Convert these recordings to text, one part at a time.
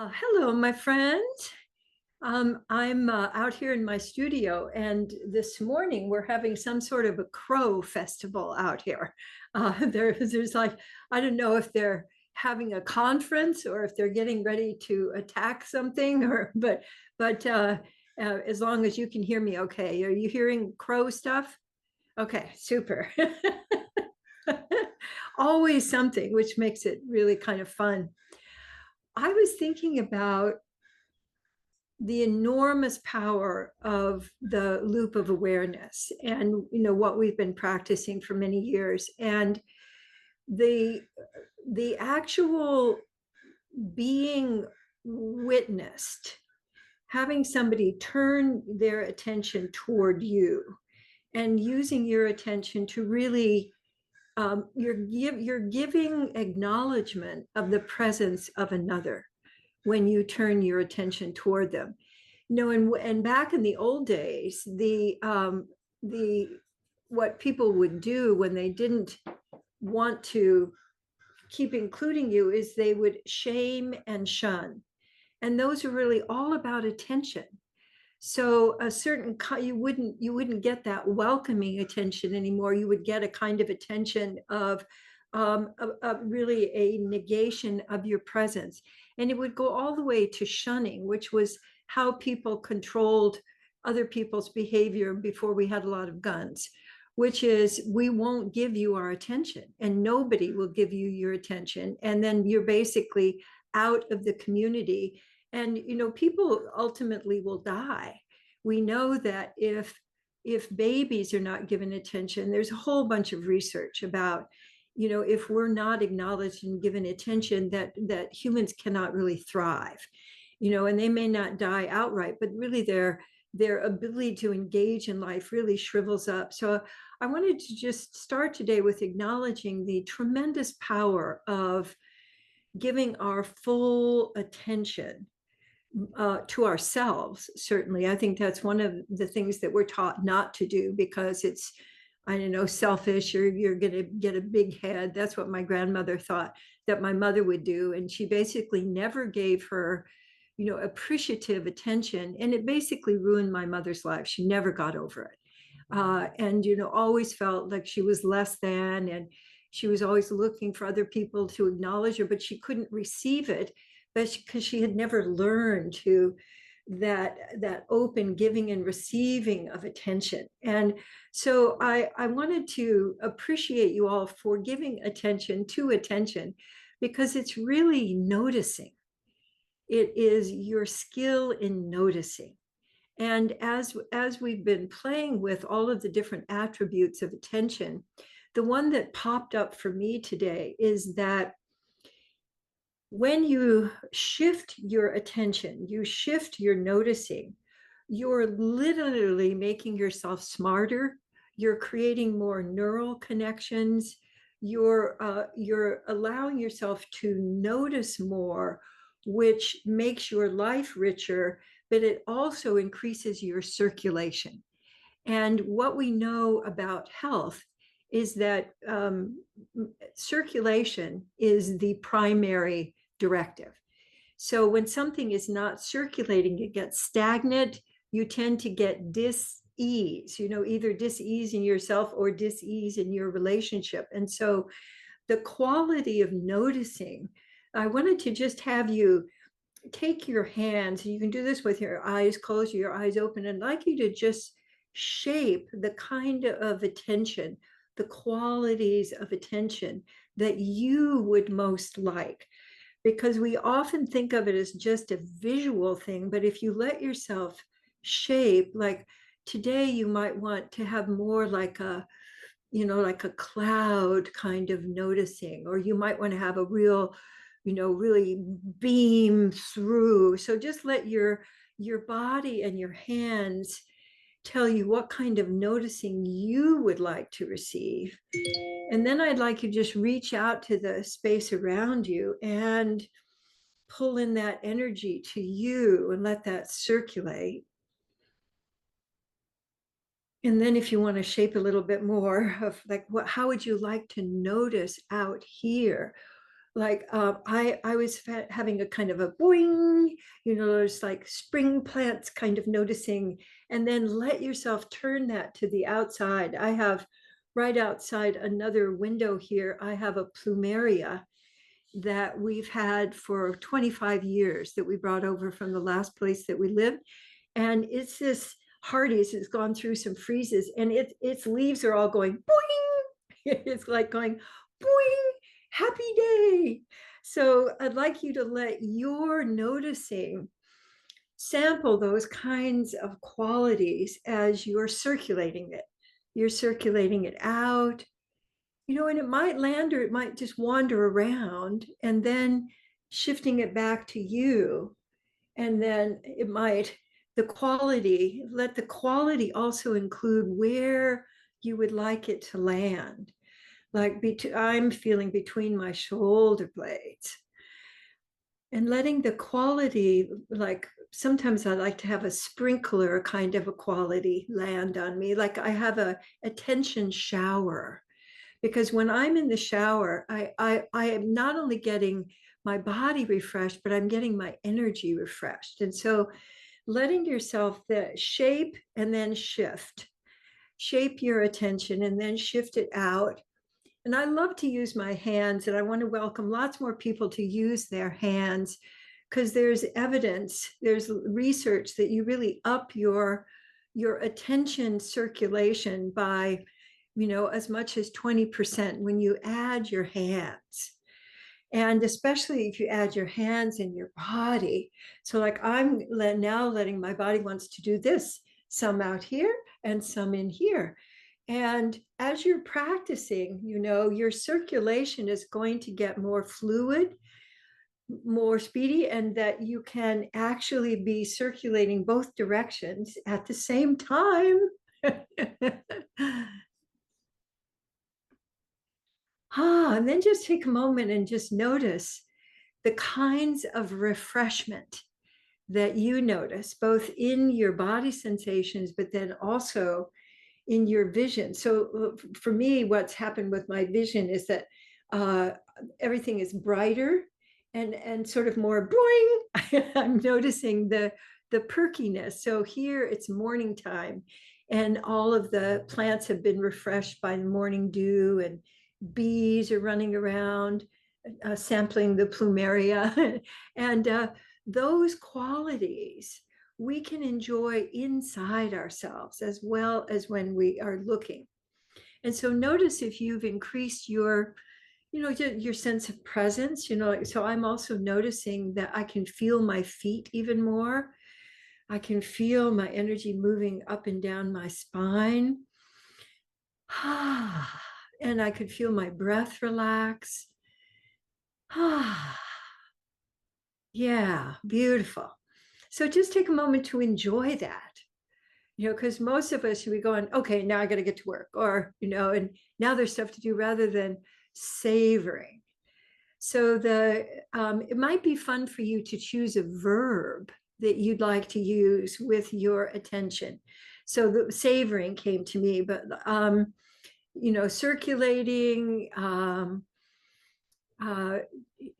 Hello, my friend. I'm out here in my studio, and this morning we're having some sort of a crow festival out here. There's like, I don't know if they're having a conference or if they're getting ready to attack something, but as long as you can hear me, okay. Are you hearing crow stuff? Okay, super. Always something, which makes it really kind of fun. I was thinking about the enormous power of the loop of awareness and what we've been practicing for many years, and the the actual being witnessed, having somebody turn their attention toward you and using your attention to really you're giving acknowledgement of the presence of another when you turn your attention toward them. And back in the old days, the what people would do when they didn't want to keep including you is they would shame and shun, and those are really all about attention. So a certain you wouldn't get that welcoming attention anymore. You would get a kind of attention of really a negation of your presence, and it would go all the way to shunning, which was how people controlled other people's behavior before we had a lot of guns, which is we won't give you our attention and nobody will give you your attention, and then you're basically out of the community. And people ultimately will die. We know that if babies are not given attention, there's a whole bunch of research about, if we're not acknowledged and given attention, that humans cannot really thrive. And they may not die outright, but really their ability to engage in life really shrivels up. So I wanted to just start today with acknowledging the tremendous power of giving our full attention to ourselves. Certainly, I think that's one of the things that we're taught not to do because it's, I don't know, selfish, or you're going to get a big head. That's what my grandmother thought that my mother would do. And she basically never gave her, appreciative attention. And it basically ruined my mother's life. She never got over it. And, always felt like she was less than, and she was always looking for other people to acknowledge her, but she couldn't receive it, but because she had never learned to that open giving and receiving of attention. And so I wanted to appreciate you all for giving attention to attention, because it's really noticing. It is your skill in noticing. And as we've been playing with all of the different attributes of attention, the one that popped up for me today is that when you shift your attention, you shift your noticing, you're literally making yourself smarter. You're creating more neural connections. You're allowing yourself to notice more, which makes your life richer, but it also increases your circulation. And what we know about health is that circulation is the primary directive. So when something is not circulating, it gets stagnant. You tend to get dis-ease, either dis-ease in yourself or dis-ease in your relationship. And so the quality of noticing, I wanted to just have you take your hands, you can do this with your eyes closed or your eyes open, and I'd like you to just shape the kind of attention, the qualities of attention that you would most like. Because we often think of it as just a visual thing, but if you let yourself shape, like today, you might want to have more like like a cloud kind of noticing, or you might want to have a real, really beam through. So just let your body and your hands tell you what kind of noticing you would like to receive. And then I'd like you to just reach out to the space around you and pull in that energy to you and let that circulate. And then if you want to shape a little bit more of like, how would you like to notice out here? I was having a kind of a boing, there's like spring plants kind of noticing, and then let yourself turn that to the outside. I have right outside another window here, I have a plumeria that we've had for 25 years that we brought over from the last place that we lived. And it's this hardies, it's gone through some freezes, and its leaves are all going boing. It's like going boing, happy day. So I'd like you to let your noticing sample those kinds of qualities as you're circulating it. You're circulating it out, and it might land or it might just wander around, and then shifting it back to you. And then it might, let the quality also include where you would like it to land. Like I'm feeling between my shoulder blades, and letting the quality, like sometimes I like to have a sprinkler kind of a quality land on me. Like I have a attention shower, because when I'm in the shower, I am not only getting my body refreshed, but I'm getting my energy refreshed. And so letting yourself shape and then shape your attention and then shift it out. And I love to use my hands, and I want to welcome lots more people to use their hands, because there's evidence, there's research that you really up your attention circulation by as much as 20% when you add your hands. And especially if you add your hands in your body. So like I'm now letting my body wants to do this, some out here and some in here. And as you're practicing, your circulation is going to get more fluid, more speedy, and that you can actually be circulating both directions at the same time. And then just take a moment and just notice the kinds of refreshment that you notice, both in your body sensations, but then also in your vision. So for me, what's happened with my vision is that uh, everything is brighter and sort of more boing. I'm noticing the perkiness. So here it's morning time, and all of the plants have been refreshed by the morning dew, and bees are running around sampling the plumeria. And those qualities we can enjoy inside ourselves as well as when we are looking. And so notice if you've increased your your sense of presence. So I'm also noticing that I can feel my feet even more. I can feel my energy moving up and down my spine. And I could feel my breath relax. Yeah, beautiful. So just take a moment to enjoy that, because most of us, we go on, okay, now I got to get to work, or, and now there's stuff to do, rather than savoring. So it might be fun for you to choose a verb that you'd like to use with your attention. So the savoring came to me, but, circulating, uh,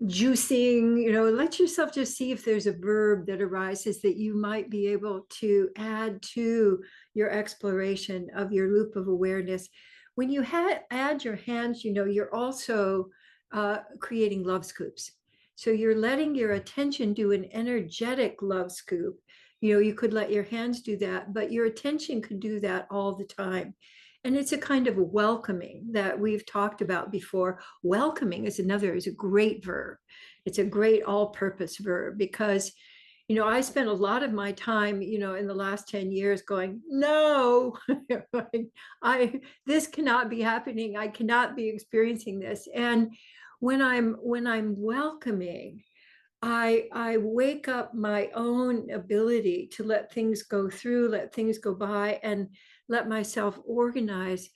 juicing, let yourself just see if there's a verb that arises that you might be able to add to your exploration of your loop of awareness. When you add your hands, you're also creating love scoops. So you're letting your attention do an energetic love scoop. You could let your hands do that, but your attention could do that all the time. And it's a kind of a welcoming that we've talked about before. Welcoming is a great verb. It's a great all-purpose verb, because, I spent a lot of my time, in the last 10 years going, no, this cannot be happening. I cannot be experiencing this. And when I'm welcoming, I wake up my own ability to let things go through, let things go by, and let myself organize,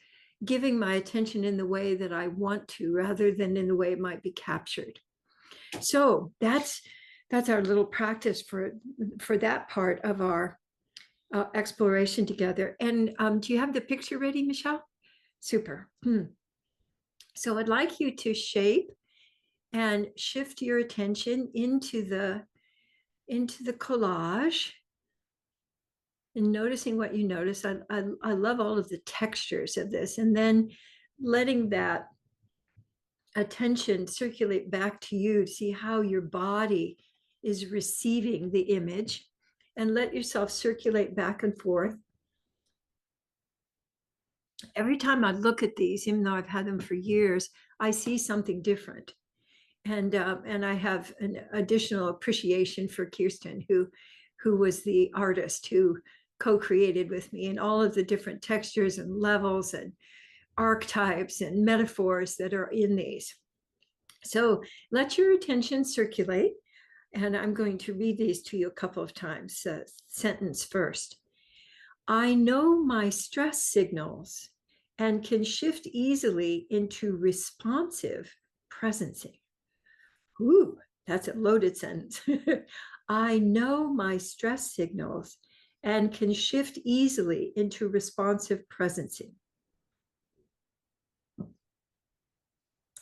giving my attention in the way that I want to, rather than in the way it might be captured. So that's our little practice for that part of our exploration together. And do you have the picture ready, Michelle? Super. So I'd like you to shape and shift your attention into the collage and noticing what you notice. I love all of the textures of this, and then letting that attention circulate back to you to see how your body is receiving the image, and let yourself circulate back and forth. Every time I look at these, even though I've had them for years, I see something different. And I have an additional appreciation for Kirsten, who was the artist who co-created with me, and all of the different textures and levels and archetypes and metaphors that are in these. So let your attention circulate, and I'm going to read these to you a couple of times. Sentence first. I know my stress signals and can shift easily into responsive presencing. Ooh, that's a loaded sentence. I know my stress signals and can shift easily into responsive presencing.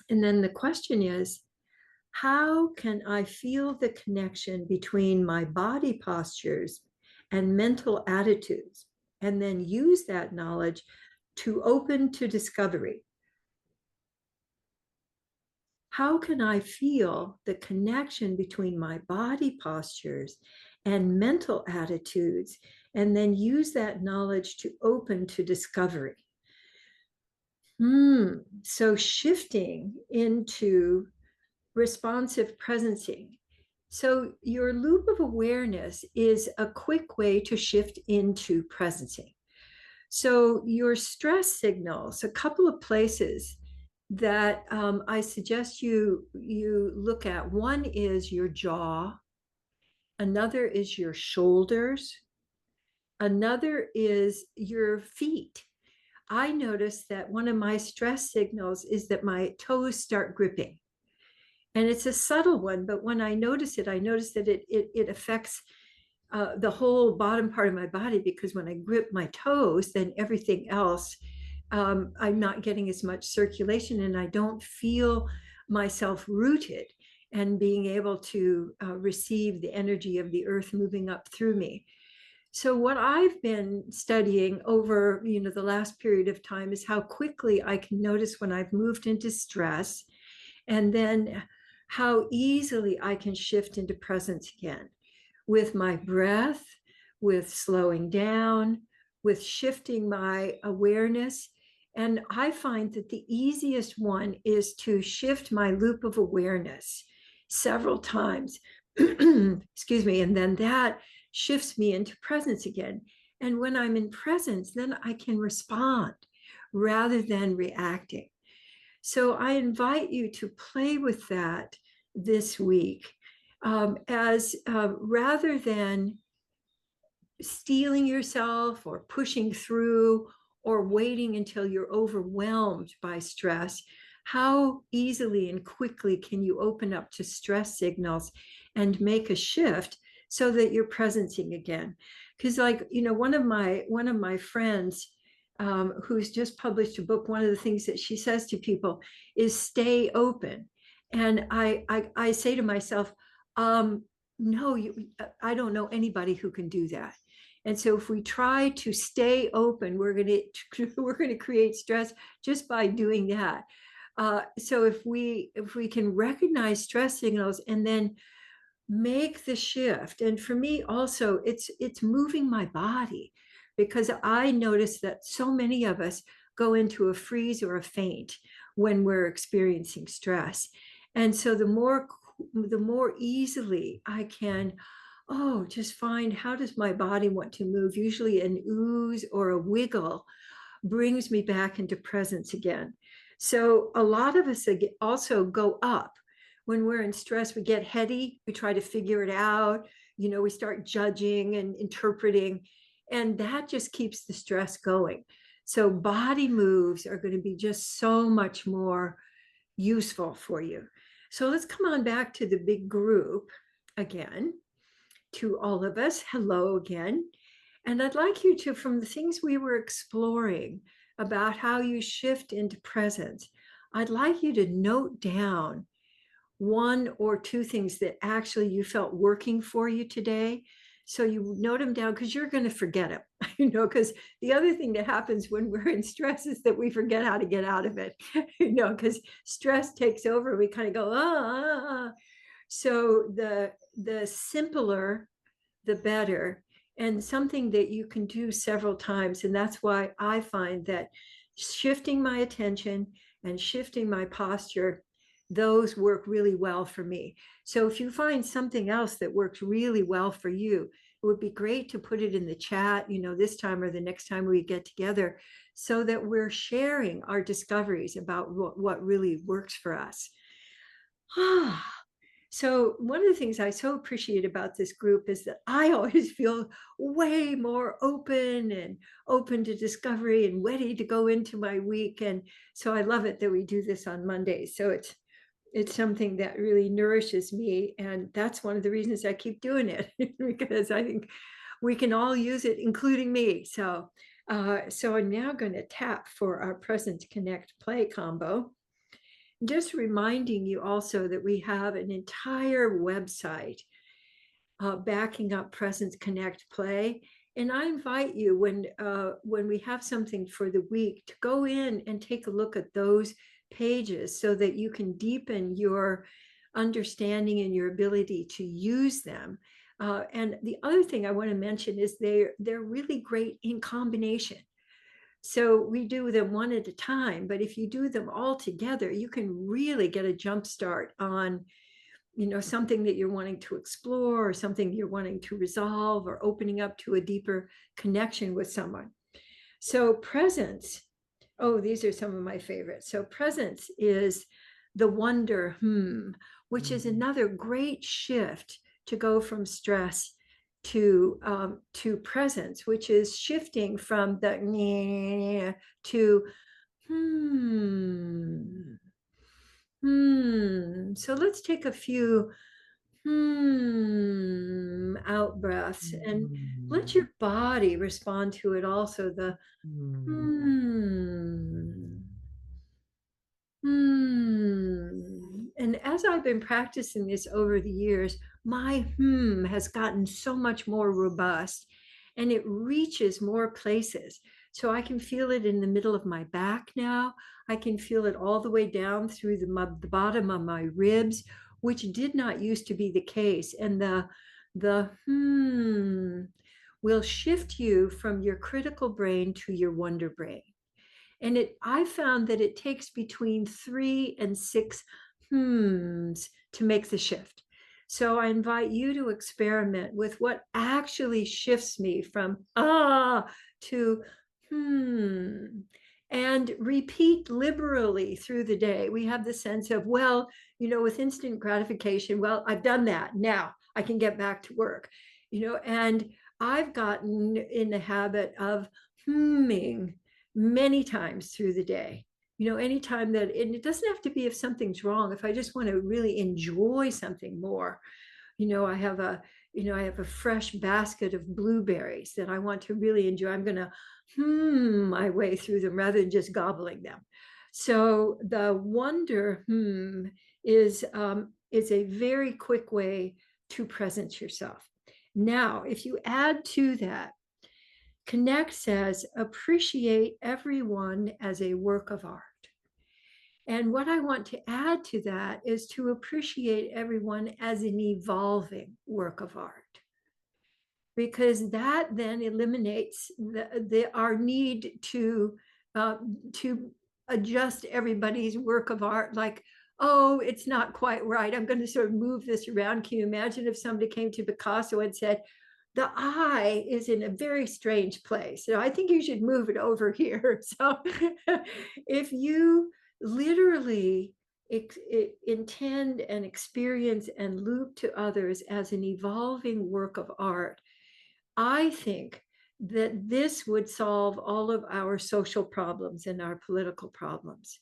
And then the question is, how can I feel the connection between my body postures and mental attitudes, and then use that knowledge to open to discovery? How can I feel the connection between my body postures and mental attitudes, and then use that knowledge to open to discovery? So shifting into responsive presencing. So your loop of awareness is a quick way to shift into presencing. So your stress signals, a couple of places that I suggest you look at. One is your jaw, another is your shoulders, another is your feet. I notice that one of my stress signals is that my toes start gripping. And it's a subtle one, but when I notice it, I notice that it affects the whole bottom part of my body, because when I grip my toes, then everything else, I'm not getting as much circulation, and I don't feel myself rooted and being able to receive the energy of the earth moving up through me. So what I've been studying over the last period of time is how quickly I can notice when I've moved into stress, and then how easily I can shift into presence again with my breath, with slowing down, with shifting my awareness. And I find that the easiest one is to shift my loop of awareness several times, excuse me, and then that shifts me into presence again. And when I'm in presence, then I can respond rather than reacting. So I invite you to play with that this week, as rather than stealing yourself or pushing through or waiting until you're overwhelmed by stress. How easily and quickly can you open up to stress signals and make a shift so that you're presencing again? Because one of my friends, who's just published a book, one of the things that she says to people is stay open. And I say to myself, no, I don't know anybody who can do that. And so if we try to stay open, we're going to create stress just by doing that. So if we can recognize stress signals and then make the shift. And for me also, it's moving my body, because I notice that so many of us go into a freeze or a faint when we're experiencing stress. And so the more easily I can, just find, how does my body want to move? Usually an ooze or a wiggle brings me back into presence again. So a lot of us also go up. When we're in stress, we get heady, we try to figure it out, we start judging and interpreting, and that just keeps the stress going. So body moves are going to be just so much more useful for you. So let's come on back to the big group again, to all of us. Hello again. And I'd like you to, from the things we were exploring about how you shift into presence, I'd like you to note down one or two things that actually you felt working for you today. So you note them down because you're going to forget them, because the other thing that happens when we're in stress is that we forget how to get out of it, because stress takes over. We kind of go, ah. So the simpler, the better, and something that you can do several times. And that's why I find that shifting my attention and shifting my posture, those work really well for me. So if you find something else that works really well for you, it would be great to put it in the chat, this time or the next time we get together, so that we're sharing our discoveries about what really works for us. So one of the things I so appreciate about this group is that I always feel way more open to discovery and ready to go into my week. And so I love it that we do this on Mondays. So it's something that really nourishes me. And that's one of the reasons I keep doing it, because I think we can all use it, including me. So I'm now going to tap for our Present Connect Play combo. Just reminding you also that we have an entire website backing up Presence Connect Play. And I invite you, when we have something for the week, to go in and take a look at those pages so that you can deepen your understanding and your ability to use them. And the other thing I want to mention is they're really great in combination. So we do them one at a time, but if you do them all together, you can really get a jump start on, something that you're wanting to explore, or something you're wanting to resolve, or opening up to a deeper connection with someone. So presence, these are some of my favorites. So presence is the wonder, which is another great shift to go from stress to presence, which is shifting from the to So let's take a few out breaths and let your body respond to it also. The And as I've been practicing this over the years, my has gotten so much more robust, and it reaches more places. So I can feel it in the middle of my back now. I can feel it all the way down through the bottom of my ribs, which did not used to be the case. And the will shift you from your critical brain to your wonder brain. And I found that it takes between 3 and 6 to make the shift. So I invite you to experiment with what actually shifts me from to and repeat liberally through the day. We have the sense of, with instant gratification, I've done that. Now I can get back to work, and I've gotten in the habit of humming many times through the day. Anytime that, and it doesn't have to be if something's wrong. If I just want to really enjoy something more, I have a fresh basket of blueberries that I want to really enjoy. I'm going to my way through them rather than just gobbling them. So the wonder is a very quick way to present yourself. Now, if you add to that, Connect says, appreciate everyone as a work of art. And what I want to add to that is to appreciate everyone as an evolving work of art, because that then eliminates our need to adjust everybody's work of art, like, it's not quite right, I'm going to sort of move this around. Can you imagine if somebody came to Picasso and said, the eye is in a very strange place, I think you should move it over here. So if you literally intend and experience and loop to others as an evolving work of art, I think that this would solve all of our social problems and our political problems.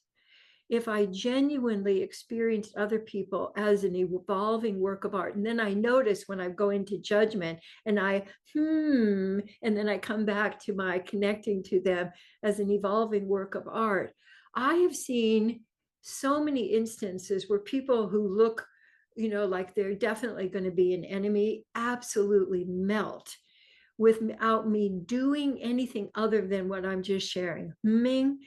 If I genuinely experienced other people as an evolving work of art, and then I notice when I go into judgment and and then I come back to my connecting to them as an evolving work of art, I have seen so many instances where people who look like they're definitely going to be an enemy, absolutely melt without me doing anything other than what I'm just sharing. Ming,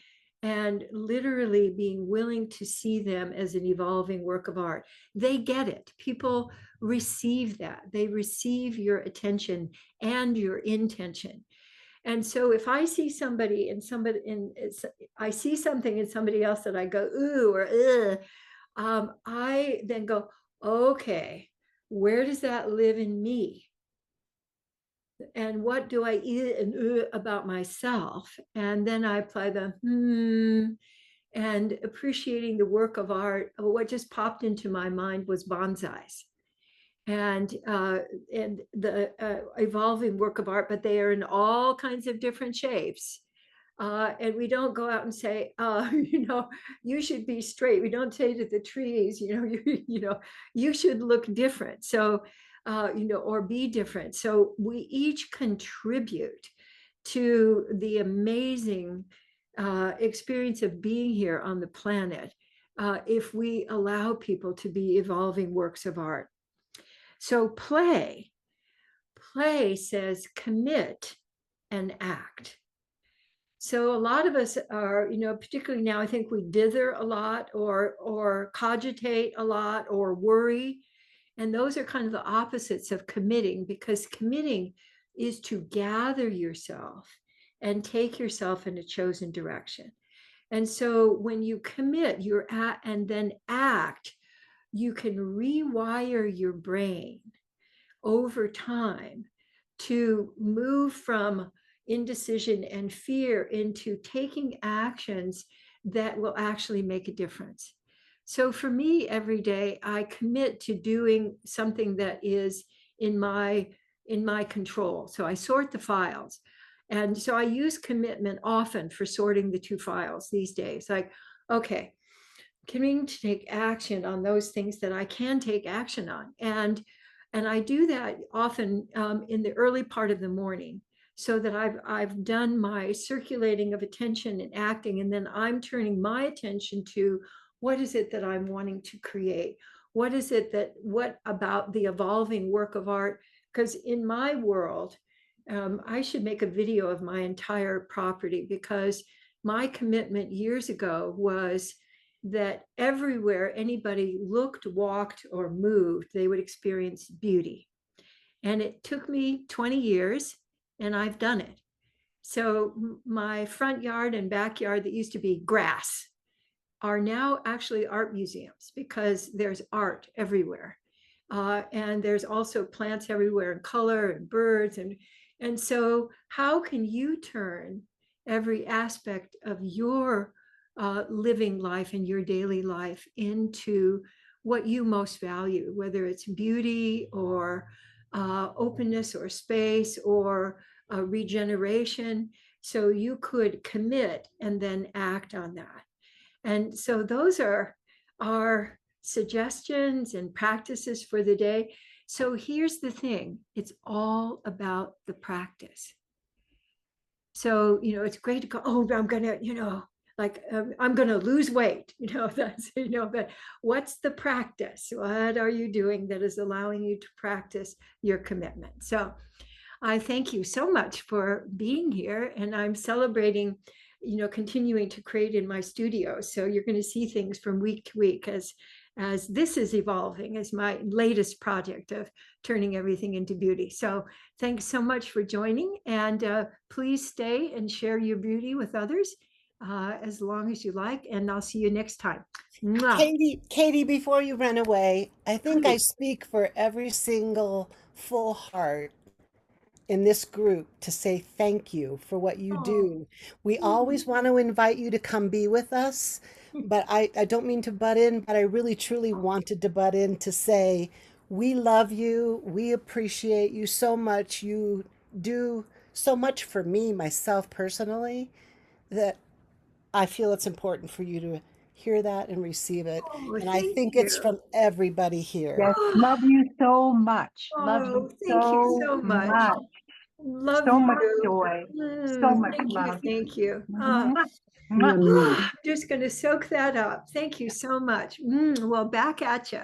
and literally being willing to see them as an evolving work of art. They get it. People receive that. They receive your attention and your intention. And so if I see somebody and I see something in somebody else that I go, ooh, or I then go, okay, where does that live in me? And what do I eat and about myself? And then I apply the and appreciating the work of art. What just popped into my mind was bonsais and the evolving work of art, but they are in all kinds of different shapes. And we don't go out and say, you should be straight. We don't say to the trees, you should look different. So, or be different. So we each contribute to the amazing experience of being here on the planet if we allow people to be evolving works of art. So play says commit and act. So a lot of us are, particularly now, I think we dither a lot or cogitate a lot or worry. And those are kind of the opposites of committing, because committing is to gather yourself and take yourself in a chosen direction. And so when you commit, you're at and then act, you can rewire your brain over time to move from indecision and fear into taking actions that will actually make a difference. So for me, every day, I commit to doing something that is in my control. So I sort the files. And so I use commitment often for sorting the two files these days. Like, okay, committing to take action on those things that I can take action on. And I do that often in the early part of the morning, so that I've done my circulating of attention and acting, and then I'm turning my attention to what is it that I'm wanting to create? What is it what about the evolving work of art? Because in my world, I should make a video of my entire property, because my commitment years ago was that everywhere anybody looked, walked, or moved, they would experience beauty. And it took me 20 years, and I've done it. So my front yard and backyard that used to be grass are now actually art museums, because there's art everywhere. And there's also plants everywhere, and color and birds. And so how can you turn every aspect of your living life and your daily life into what you most value, whether it's beauty or openness or space or regeneration? So you could commit and then act on that. And so those are our suggestions and practices for the day. So here's the thing, it's all about the practice. So, it's great to go, oh, I'm going to, I'm going to lose weight, that's, but what's the practice? What are you doing that is allowing you to practice your commitment? So I thank you so much for being here, and I'm celebrating, continuing to create in my studio. So you're going to see things from week to week as this is evolving as my latest project of turning everything into beauty. So thanks so much for joining, and please stay and share your beauty with others as long as you like, and I'll see you next time. Mwah. Katie, before you run away, I think I Please. speak for every single full heart in this group to say thank you for what you Oh. do. We always want to invite you to come be with us, but I don't mean to butt in, but I really truly wanted to butt in to say we love you. We appreciate you so much. You do so much for me, myself personally, that I feel it's important for you to hear that and receive it. Oh, And I thank think it's you. from everybody here. Yes, love you so much. Love you Oh, thank you so so much. much. Love So much you. joy, so much Thank you. love. Thank you. Mwah, mwah. Just going to soak that up. Thank you so much. Well, back at you.